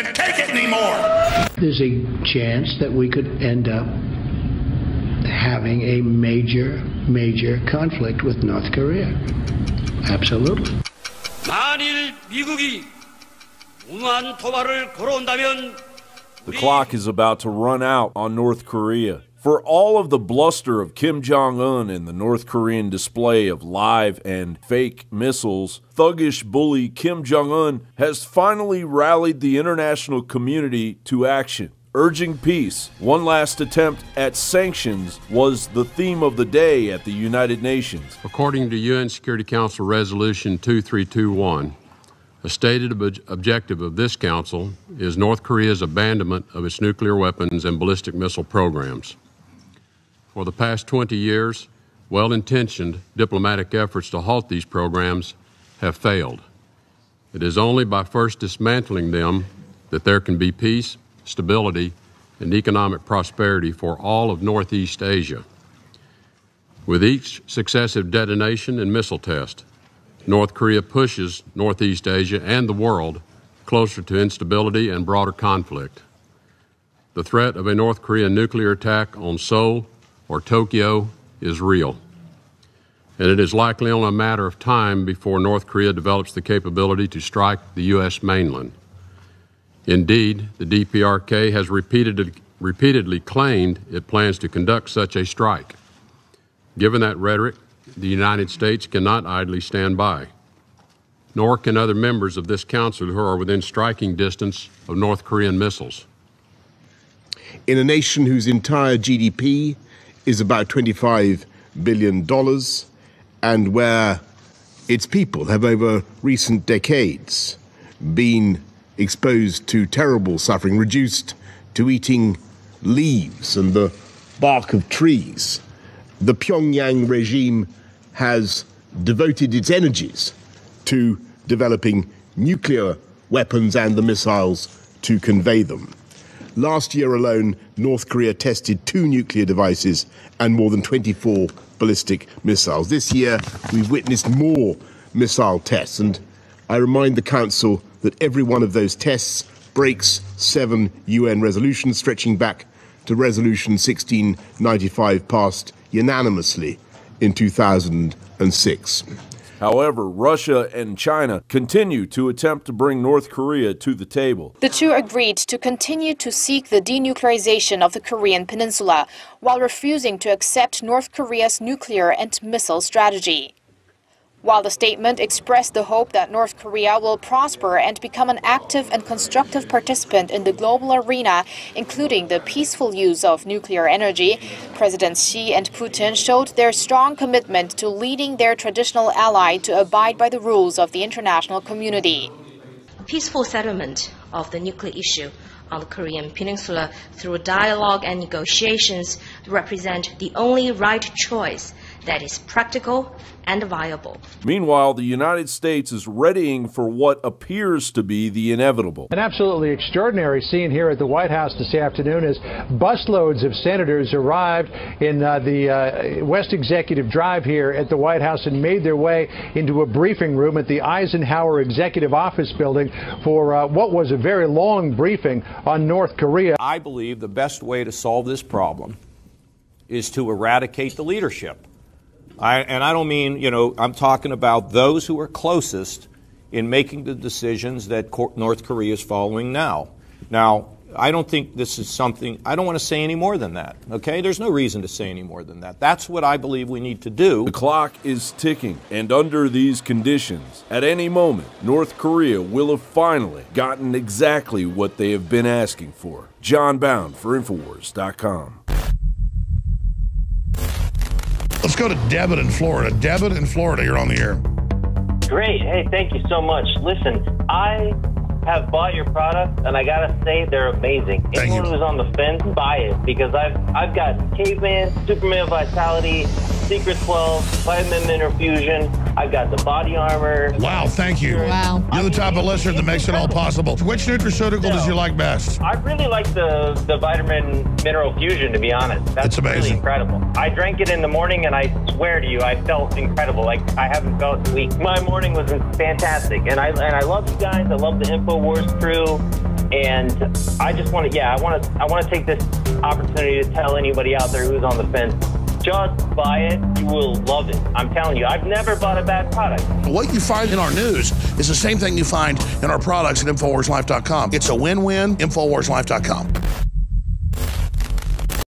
and take it anymore. There's a chance that we could end up having a major conflict with North Korea. Absolutely. 만일 미국이 무모한 도발을 걸어온다면 The clock is about to run out on North Korea. For all of the bluster of Kim Jong-un and the North Korean display of live and fake missiles, thuggish bully Kim Jong-un has finally rallied the international community to action, urging peace. One last attempt at sanctions was the theme of the day at the United Nations. According to UN Security Council Resolution 2321, a stated objective of this council is North Korea's abandonment of its nuclear weapons and ballistic missile programs. For the past 20 years, well-intentioned diplomatic efforts to halt these programs have failed. It is only by first dismantling them that there can be peace, stability, and economic prosperity for all of Northeast Asia. With each successive detonation and missile test, North Korea pushes Northeast Asia and the world closer to instability and broader conflict. The threat of a North Korean nuclear attack on Seoul or Tokyo is real, and it is likely only a matter of time before North Korea develops the capability to strike the U.S. mainland. Indeed, the DPRK has repeatedly claimed it plans to conduct such a strike. Given that rhetoric, the United States cannot idly stand by, nor can other members of this council who are within striking distance of North Korean missiles. In a nation whose entire GDP is about $25 billion, and where its people have over recent decades been exposed to terrible suffering, reduced to eating leaves and the bark of trees, the Pyongyang regime has devoted its energies to developing nuclear weapons and the missiles to convey them. Last year alone, North Korea tested 2 nuclear devices and more than 24 ballistic missiles. This year, we've witnessed more missile tests, and I remind the Council that every one of those tests breaks 7 UN resolutions, stretching back to Resolution 1695, passed unanimously in 2006. However, Russia and China continue to attempt to bring North Korea to the table. The two agreed to continue to seek the denuclearization of the Korean peninsula while refusing to accept North Korea's nuclear and missile strategy. While the statement expressed the hope that North Korea will prosper and become an active and constructive participant in the global arena, including the peaceful use of nuclear energy, Presidents Xi and Putin showed their strong commitment to leading their traditional ally to abide by the rules of the international community. Peaceful settlement of the nuclear issue on the Korean peninsula through dialogue and negotiations represent the only right choice that is practical and viable. Meanwhile, the United States is readying for what appears to be the inevitable. An absolutely extraordinary scene here at the White House this afternoon as busloads of senators arrived in the West Executive Drive here at the White House and made their way into a briefing room at the Eisenhower Executive Office building for what was a very long briefing on North Korea. I believe the best way to solve this problem is to eradicate the leadership. And I don't mean, I'm talking about those who are closest in making the decisions that North Korea is following now. Now, I don't think this is something, I don't want to say any more than that, okay? There's no reason to say any more than that. That's what I believe we need to do. The clock is ticking, and under these conditions, at any moment, North Korea will have finally gotten exactly what they have been asking for. John Bound for Infowars.com. Let's go to Debit in Florida. Debit in Florida, you're on the air. Great. Hey, thank you so much. Listen, I have bought your product, and I gotta say they're amazing. Anyone who's on the fence, buy it, because I've got Caveman, Superman Vitality, Secret 12, Vitamin Mineral Fusion. I've got the body armor. Wow, thank you. Wow. You're the type of listener that makes it all possible. Which nutraceutical does you like best? I really like the Vitamin Mineral Fusion, to be honest. That's amazing. Really incredible. I drank it in the morning, and I swear to you, I felt incredible. Like I haven't felt in weeks. My morning was fantastic, and I love you guys. I love the InfoWars crew. And I just want to, yeah, I want to take this opportunity to tell anybody out there who's on the fence, just buy it. You will love it. I'm telling you, I've never bought a bad product. What you find in our news is the same thing you find in our products at InfoWarsLife.com. It's a win-win, InfoWarsLife.com.